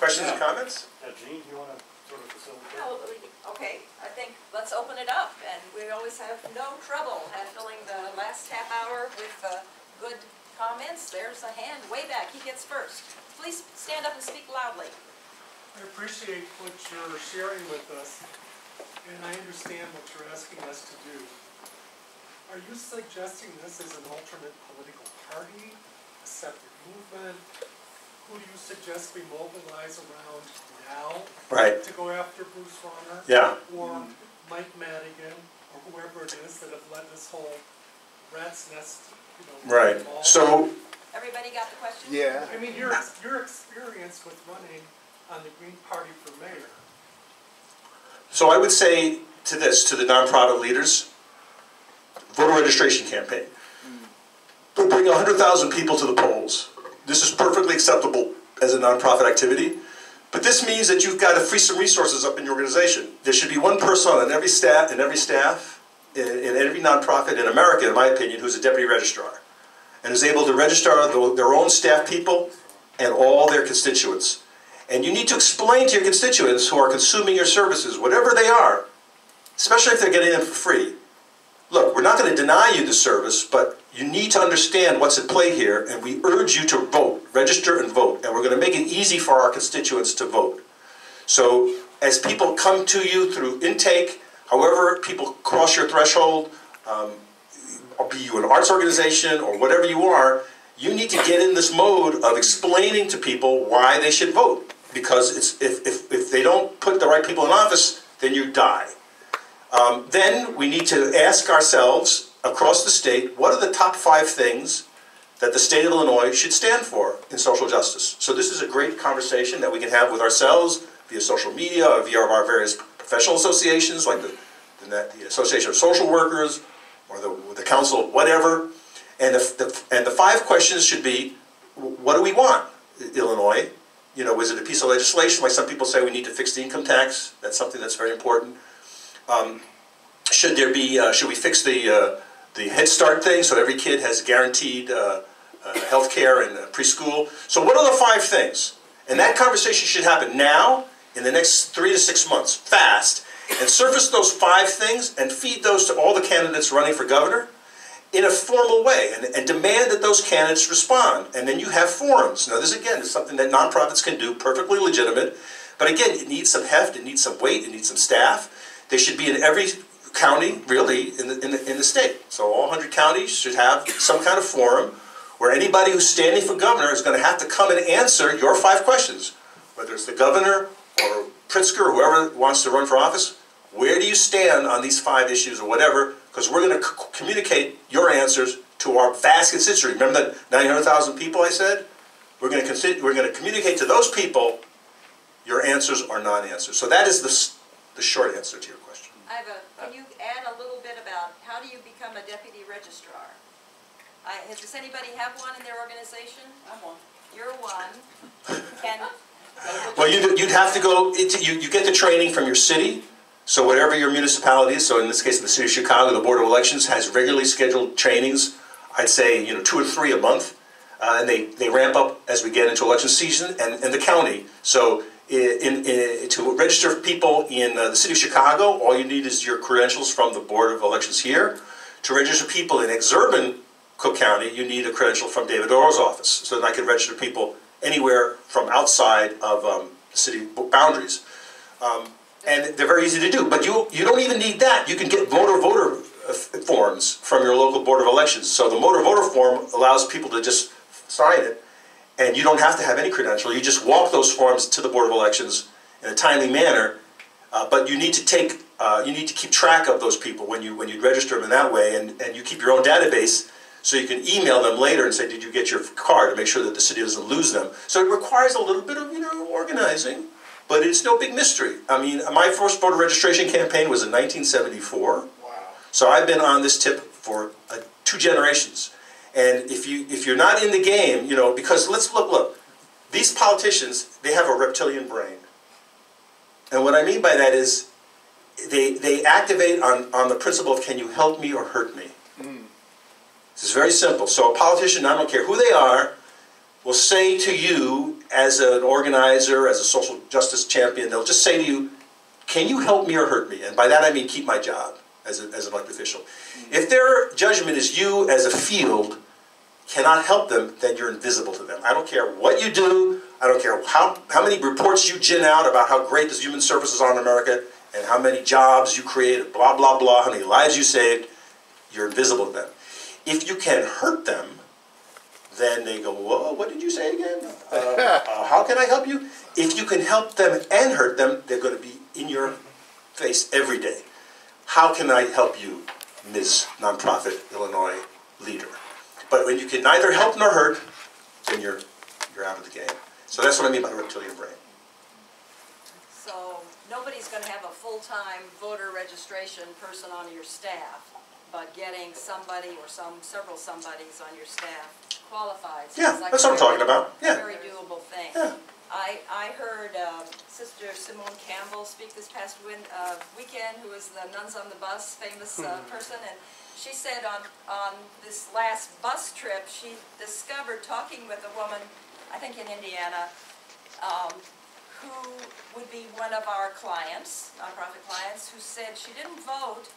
Questions or comments? Jean, do you want to sort of facilitate? Oh, okay, I think let's open it up, and we always have no trouble filling the last half hour with good comments. There's a hand way back. He gets first. Please stand up and speak loudly. I appreciate what you're sharing with us, and I understand what you're asking us to do. Are you suggesting this as an alternate political party, a separate movement? Who do you suggest we mobilize around now to go after Bruce Rauner? Yeah. Or Mike Madigan, or whoever it is that have led this whole rat's nest, you know, Right. ball? So, Everybody got the question? Yeah. I mean, your experience with running on the Green Party for mayor. so I would say to the nonprofit leaders, voter registration campaign. They'll bring 100,000 people to the polls. This is perfectly acceptable as a nonprofit activity. But this means that you've got to free some resources up in your organization. There should be one person on every staff, in every nonprofit in America, in my opinion, who's a deputy registrar, and is able to register their own staff people and all their constituents. And you need to explain to your constituents who are consuming your services, whatever they are, especially if they're getting them for free. Look, we're not going to deny you the service, but you need to understand what's at play here, and we urge you to vote, register and vote, and we're going to make it easy for our constituents to vote. So as people come to you through intake, however people cross your threshold, be you an arts organization or whatever you are, you need to get in this mode of explaining to people why they should vote. Because if they don't put the right people in office, then you die. Then we need to ask ourselves across the state, what are the top 5 things that the state of Illinois should stand for in social justice? So this is a great conversation that we can have with ourselves via social media or via our various professional associations like the Association of Social Workers or the Council of whatever. And the 5 questions should be, what do we want, Illinois? You know, is it a piece of legislation? Like some people say we need to fix the income tax. That's something that's very important. Should we fix the Head Start thing so every kid has guaranteed health care and preschool? So what are the 5 things? And that conversation should happen now, in the next 3 to 6 months, fast, and surface those 5 things and feed those to all the candidates running for governor in a formal way, and demand that those candidates respond. And then you have forums. Now this, again, is something that nonprofits can do, perfectly legitimate, but again, it needs some heft, it needs some weight, it needs some staff. They should be in every county, really, in the state. So all 100 counties should have some kind of forum where anybody who's standing for governor is going to have to come and answer your 5 questions. Whether it's the governor or Pritzker or whoever wants to run for office, where do you stand on these 5 issues or whatever? Because we're going to communicate your answers to our vast constituency. Remember that 900,000 people I said? We're going to communicate to those people your answers or non-answers. So that is the short answer to your question. Can you add a little bit about how do you become a deputy registrar? Does anybody have one in their organization? I'm one. You're one. Well, you'd have to go into, you get the training from your city. So whatever your municipality is, so in this case the city of Chicago, the Board of Elections has regularly scheduled trainings, I'd say 2 or 3 a month, and they ramp up as we get into election season, and the county. So to register people in the city of Chicago, all you need is your credentials from the Board of Elections here. To register people in exurban Cook County, you need a credential from David Orr's office. So then I can register people anywhere from outside of the city boundaries. And they're very easy to do, but you don't even need that. You can get voter forms from your local Board of Elections. So the voter form allows people to just sign it, and you don't have to have any credential. You just walk those forms to the Board of Elections in a timely manner. But you need to keep track of those people when you register them in that way, and you keep your own database so you can email them later and say, did you get your card, to make sure that the city doesn't lose them. So it requires a little bit of organizing. But it's no big mystery. I mean, my first voter registration campaign was in 1974. Wow. So I've been on this tip for 2 generations. And if you're not in the game, because let's look. These politicians, they have a reptilian brain. And what I mean by that is they activate on the principle of, can you help me or hurt me? This is very simple. So a politician, I don't care who they are, will say to you as an organizer, as a social justice champion, they'll just say to you, can you help me or hurt me? And by that I mean keep my job as an elected official. If their judgment is you as a field cannot help them, then you're invisible to them. I don't care what you do, I don't care how many reports you gin out about how great this human services are in America and how many jobs you created, blah, blah, blah, how many lives you saved, you're invisible to them. If you can hurt them, then they go, whoa, what did you say again? How can I help you? If you can help them and hurt them, they're going to be in your face every day. How can I help you, Ms. Nonprofit Illinois leader? But when you can neither help nor hurt, then you're out of the game. So that's what I mean by reptilian brain. So nobody's going to have a full-time voter registration person on your staff, but getting somebody or several somebodies on your staff qualified. Yeah, like that's what I'm talking about. Yeah. Very doable thing. Yeah. I heard Sister Simone Campbell speak this past weekend, who is the Nuns on the Bus famous person, and she said on this last bus trip, she discovered, talking with a woman, I think in Indiana, who would be one of our clients, nonprofit clients, who said she didn't vote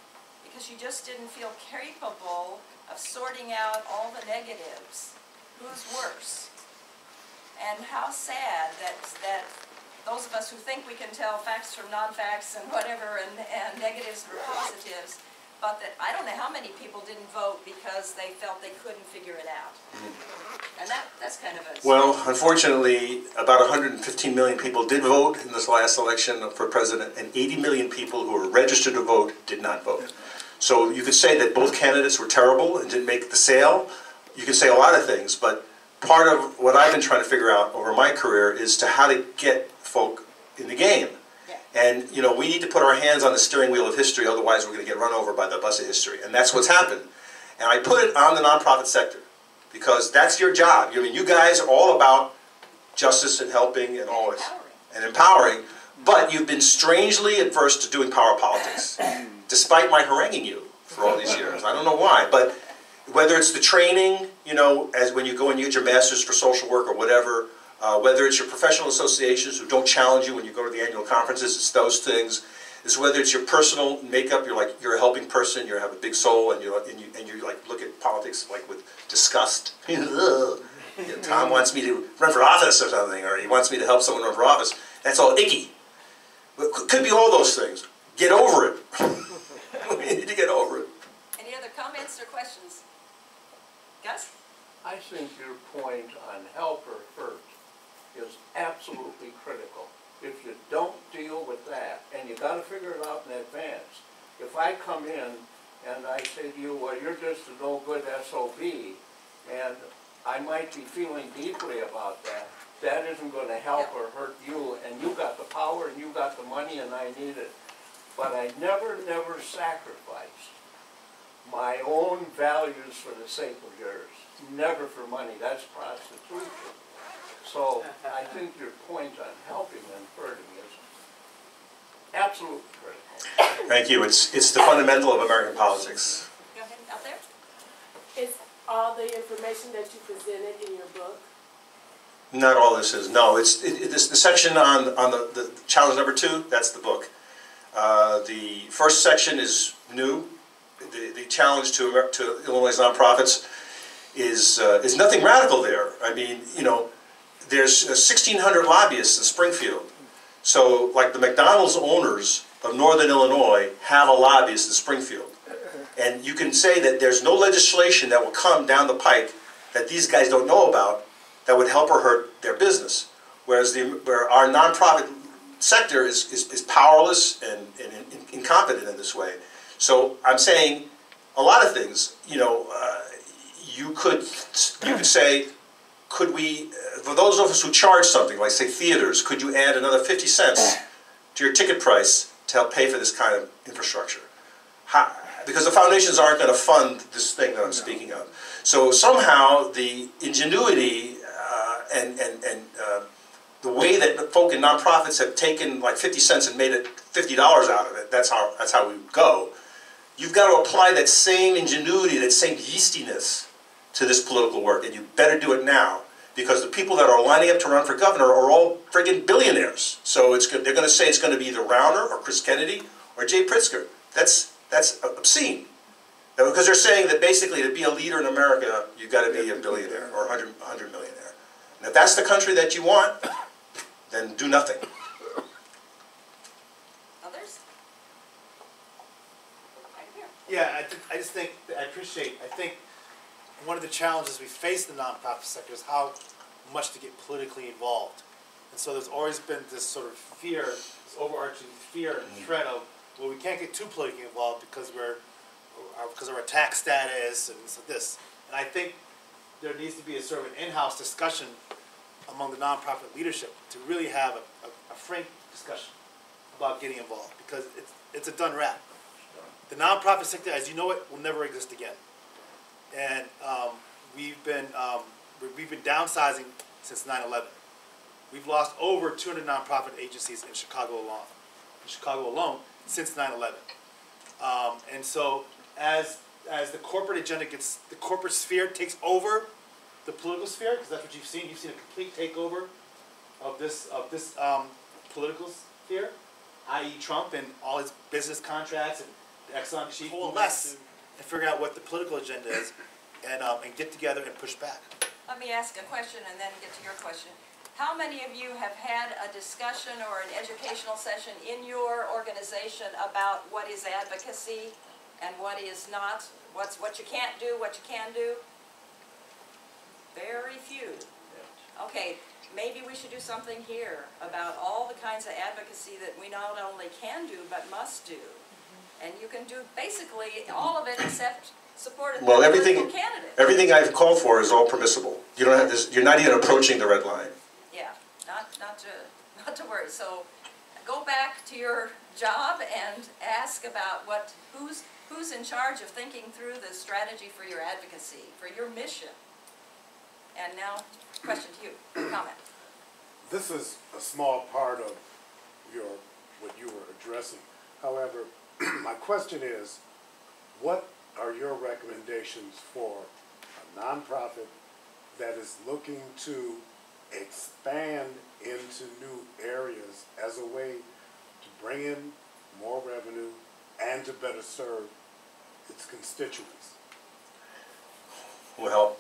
because she just didn't feel capable of sorting out all the negatives. Who's worse? And how sad that those of us who think we can tell facts from non-facts and whatever, and negatives from positives, but that I don't know how many people didn't vote because they felt they couldn't figure it out. And that's kind of a... Well, unfortunately, about 115 million people did vote in this last election for president, and 80 million people who were registered to vote did not vote. So you could say that both candidates were terrible and didn't make the sale. You could say a lot of things, but part of what I've been trying to figure out over my career is to how to get folk in the game. Yeah. And, you know, we need to put our hands on the steering wheel of history, otherwise we're going to get run over by the bus of history. And that's what's happened. And I put it on the nonprofit sector, because that's your job. I mean, you guys are all about justice and helping and all this. And empowering. But you've been strangely adverse to doing power politics, despite my haranguing you for all these years. I don't know why, but whether it's the training, you know, as when you go and you get your master's for social work or whatever, whether it's your professional associations who don't challenge you when you go to the annual conferences, it's those things. It's whether it's your personal makeup, you're a helping person, you have a big soul, and you like look at politics like with disgust. You know, Tom wants me to run for office or something, or he wants me to help someone run for office. That's all icky. But it could be all those things. Get over it. We need to get over it. Any other comments or questions? Gus? I think your point on helper first is absolutely critical. If you don't deal with that, and you got to figure it out in advance. If I come in and I say to you, well, you're just a no-good SOB, and I might be feeling deeply about that, that isn't going to help or hurt you, and you got the power and you got the money and I need it. But I never sacrificed my own values for the sake of yours. Never for money. That's prostitution. So I think your point on helping and hurting is absolutely critical. Thank you. It's the fundamental of American politics. Go ahead, out there. Is all the information that you presented in your book? Not all this is. No, it's the section on the challenge number 2. That's the book. The first section is new. The challenge to Illinois nonprofits is nothing radical there. I mean, you know, there's 1,600 lobbyists in Springfield. So, like the McDonald's owners of Northern Illinois have a lobbyist in Springfield. And you can say that there's no legislation that will come down the pike that these guys don't know about that would help or hurt their business. Whereas where our nonprofit sector is powerless and incompetent in this way. So I'm saying a lot of things. You know, you could say, could we, for those of us who charge something, like say theaters, could you add another 50 cents to your ticket price to help pay for this kind of infrastructure? Because the foundations aren't going to fund this thing that I'm speaking of. So somehow the ingenuity and the way that folk in nonprofits have taken like 50 cents and made it $50 out of it, that's how we go. You've got to apply that same ingenuity, that same yeastiness to this political work, and you better do it now, because the people that are lining up to run for governor are all friggin' billionaires. So they're going to say it's going to be either Rauner or Chris Kennedy or Jay Pritzker. That's obscene. Because they're saying that basically to be a leader in America, you've got to be a billionaire or 100 millionaire. And if that's the country that you want, then do nothing. Others? Right here. Yeah, I think one of the challenges we face in the nonprofit sector is how much to get politically involved. And so there's always been this sort of fear, this overarching fear and threat of, well, we can't get too politically involved because of our tax status and this. And I think there needs to be a sort of an in-house discussion among the nonprofit leadership to really have a frank discussion about getting involved, because it's a done wrap. The nonprofit sector, as you know it, will never exist again. And we've been downsizing since 9/11. we've lost over 200 nonprofit agencies in Chicago alone since 9/11. And so as the corporate agenda the corporate sphere takes over the political sphere, because that's what you've seen a complete takeover of this political sphere, i.e. Trump and all his business contracts and the Exxon chief, coalesce and figure out what the political agenda is and get together and push back. Let me ask a question and then get to your question. How many of you have had a discussion or an educational session in your organization about what is advocacy and what is not? What you can't do, what you can do? Very few. Okay, maybe we should do something here about all the kinds of advocacy that we not only can do but must do. And you can do basically all of it except support a political candidate. Everything I've called for is all permissible. You don't have this. You're not even approaching the red line. Yeah, not to worry. So go back to your job and ask about who's in charge of thinking through the strategy for your advocacy, for your mission. And now, question to you, comment. This is a small part of what you were addressing. However, my question is, what are your recommendations for a nonprofit that is looking to expand into new areas as a way to bring in more revenue and to better serve its constituents? Well,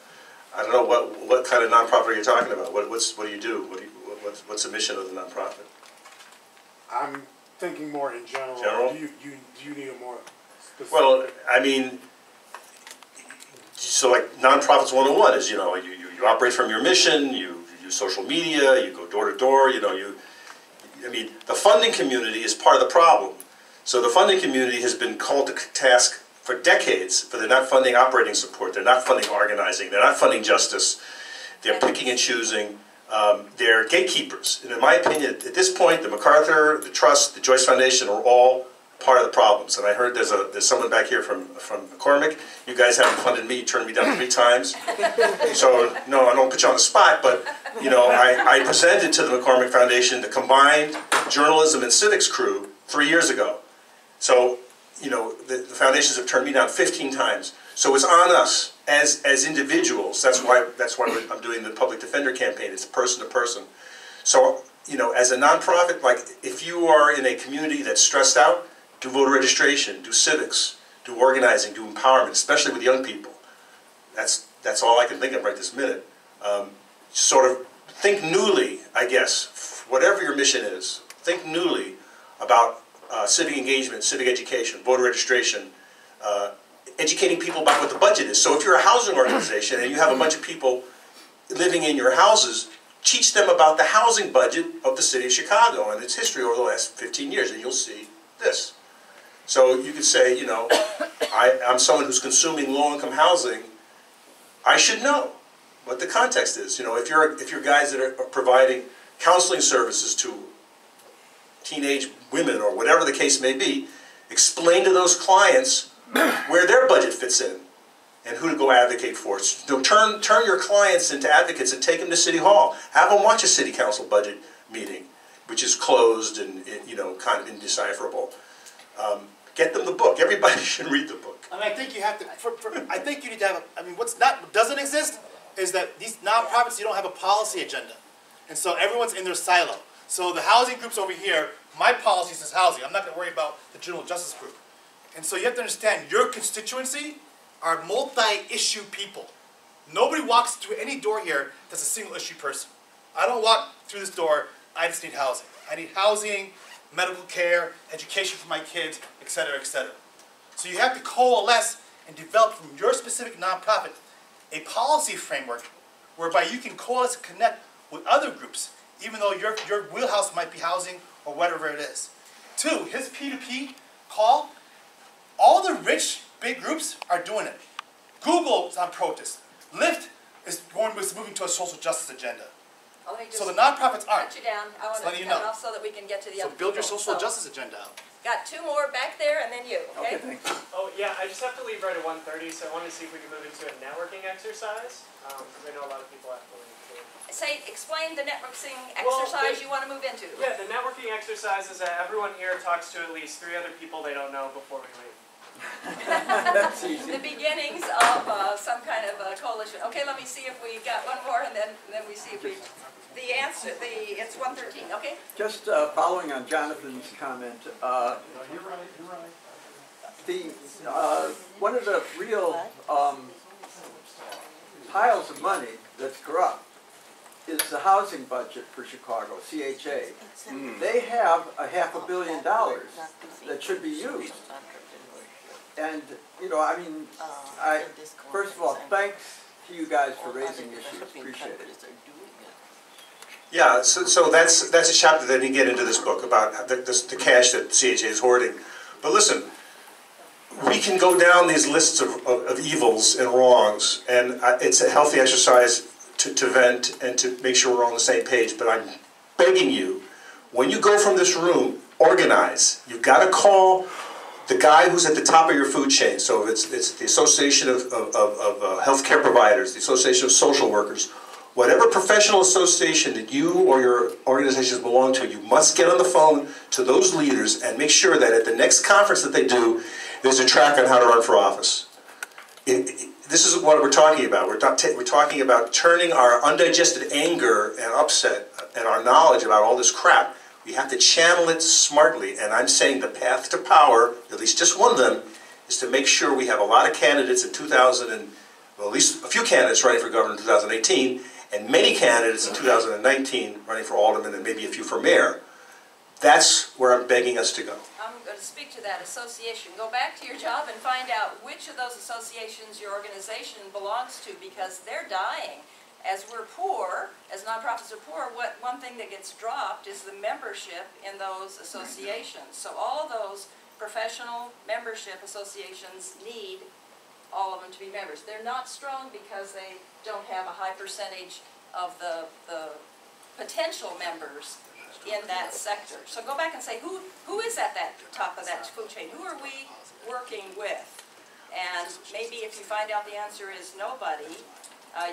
I don't know what kind of nonprofit are you talking about. What do you do? What's the mission of the nonprofit? I'm thinking more in general. General? Do you need a more specific? Well, I mean, so like Nonprofits 101 is, you operate from your mission, you use social media, you go door to door, I mean, the funding community is part of the problem. So the funding community has been called to task for decades, but they're not funding operating support, they're not funding organizing, they're not funding justice, they're picking and choosing, they're gatekeepers. And in my opinion, at this point, the MacArthur, the Trust, the Joyce Foundation are all part of the problems. And I heard there's someone back here from McCormick. You guys haven't funded me, you turned me down 3 times. So, no, I don't put you on the spot, but, I presented to the McCormick Foundation the combined journalism and civics crew 3 years ago. So, the foundations have turned me down 15 times. So it's on us as individuals. That's why I'm doing the public defender campaign. It's person to person. So, as a nonprofit, like if you are in a community that's stressed out, do voter registration, do civics, do organizing, do empowerment, especially with young people. That's all I can think of right this minute. Sort of think newly, I guess, whatever your mission is. Think newly about civic engagement, civic education, voter registration, educating people about what the budget is. So if you're a housing organization and you have a bunch of people living in your houses, teach them about the housing budget of the city of Chicago and its history over the last 15 years, and you'll see this. So you could say, I'm someone who's consuming low-income housing. I should know what the context is. If you're guys that are providing counseling services to teenage women or whatever the case may be, explain to those clients where their budget fits in and who to go advocate for. Turn your clients into advocates and take them to City Hall. Have them watch a City Council budget meeting, which is closed and kind of indecipherable. Get them the book. Everybody should read the book. I mean, I think you have to. I think you need to have. What doesn't exist is that these nonprofits, you don't have a policy agenda, and so everyone's in their silo. So the housing groups over here, my policy is housing. I'm not going to worry about the juvenile justice group. And so you have to understand, your constituency are multi-issue people. Nobody walks through any door here that's a single-issue person. I don't walk through this door, I just need housing. I need housing, medical care, education for my kids, etc., etc. So you have to coalesce and develop from your specific nonprofit a policy framework whereby you can coalesce and connect with other groups, even though your wheelhouse might be housing or whatever it is. 2, his P2P call, all the rich big groups are doing it. Google is on protest. Lyft is moving to a social justice agenda. So the nonprofits aren't. Cut you down. I want to cut it off so that we can get to the So other build your people. social justice agenda out. Got 2 more back there and then you, okay? thank you. Oh, yeah, I just have to leave right at 1:30, so I wanted to see if we could move into a networking exercise, because I know a lot of people have to leave too. explain the networking Well, exercise you want to move into. Yeah, the networking exercise is that everyone here talks to at least 3 other people they don't know before we leave. That's easy. The beginnings of some kind of a coalition. Okay, let me see if we got one more, and then we see if we. The answer, it's 113. Okay. Just following on Jonathan's comment, You're right. one of the real piles of money that's corrupt is the housing budget for Chicago, CHA. They have $500 million that should be used. And, you know, I mean, first of all, thanks to you guys for raising issues. Appreciate it. Yeah, so that's a chapter that didn't get into this book about the cash that CHA is hoarding. But listen, we can go down these lists of evils and wrongs, and it's a healthy exercise to vent and to make sure we're all on the same page. But I'm begging you, when you go from this room, organize. You've got to call the guy who's at the top of your food chain. So it's the Association of Healthcare Providers, the Association of Social Workers, whatever professional association that you or your organizations belong to, you must get on the phone to those leaders and make sure that at the next conference that they do, there's a track on how to run for office. This is what we're talking about. We're talking about turning our undigested anger and upset and our knowledge about all this crap. We have to channel it smartly, and I'm saying the path to power, at least just one of them, is to make sure we have a lot of candidates in at least a few candidates running for governor in 2018, and many candidates in 2019 running for alderman and maybe a few for mayor. That's where I'm begging us to go. I'm going to speak to that association. Go back to your job and find out which of those associations your organization belongs to, because they're dying. As we're poor, as nonprofits are poor, one thing that gets dropped is the membership in those associations. So all of those professional membership associations need all of them to be members. They're not strong because they don't have a high percentage of the potential members in that sector. So go back and say, who is at that top of that food chain? Who are we working with? And maybe if you find out the answer is nobody,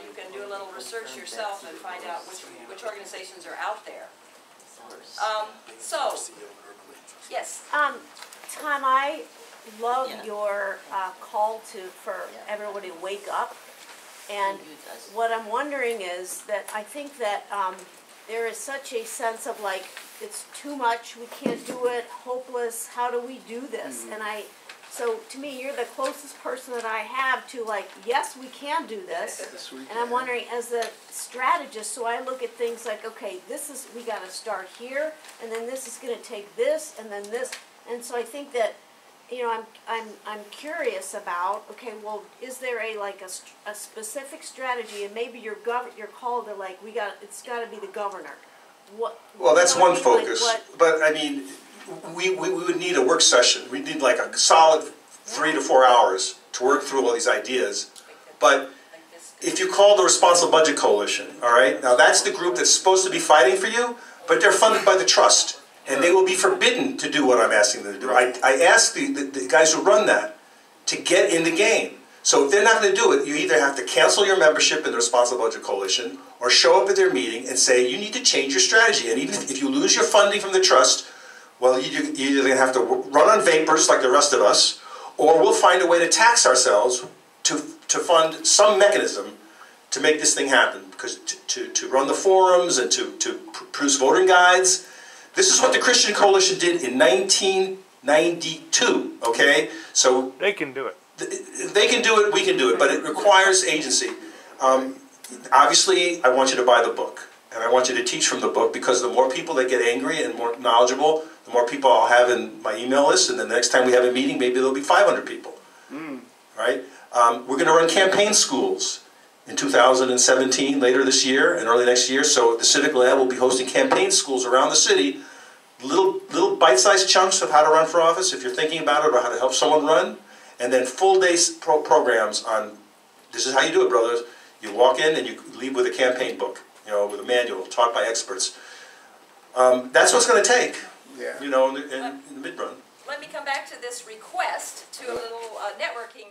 you can do a little research yourself and find out which organizations are out there. Yes. Tom, I love your call for everybody to wake up. And what I'm wondering is that I think that there is such a sense of like, it's too much, we can't do it, hopeless, how do we do this? And so to me, you're the closest person that I have to like, yes, we can do this. And I'm wondering, as a strategist, so I look at things like, okay, we got to start here, and then this is going to take this, and then this. And so I think that, you know, I'm curious about, okay, well, is there a specific strategy, and maybe your call to like, it's got to be the governor. Well, that's one focus, but I mean, we would need a work session. We'd need like a solid 3 to 4 hours to work through all these ideas. But if you call the Responsible Budget Coalition, all right, now that's the group that's supposed to be fighting for you, but they're funded by the trust. And they will be forbidden to do what I'm asking them to do. I ask the guys who run that to get in the game. So if they're not going to do it, you either have to cancel your membership in the Responsible Budget Coalition or show up at their meeting and say you need to change your strategy. And even if you lose your funding from the trust, well, you're either going to have to run on vapors like the rest of us, or we'll find a way to tax ourselves to fund some mechanism to make this thing happen. Because to run the forums and to produce voting guides. This is what the Christian Coalition did in 1992, okay? So they can do it. They can do it, we can do it, but it requires agency. Obviously, I want you to buy the book, and I want you to teach from the book, because the more people that get angry and more knowledgeable, the more people I'll have in my email list, and the next time we have a meeting, maybe there'll be 500 people, right? We're going to run campaign schools in 2017, later this year and early next year. So the Civic Lab will be hosting campaign schools around the city, little bite-sized chunks of how to run for office if you're thinking about it, or how to help someone run, and then full-day programs on, this is how you do it, brothers. You walk in and you leave with a campaign book, you know, with a manual taught by experts. That's what's going to take, you know, in the mid-run. Let me come back to this request to a little networking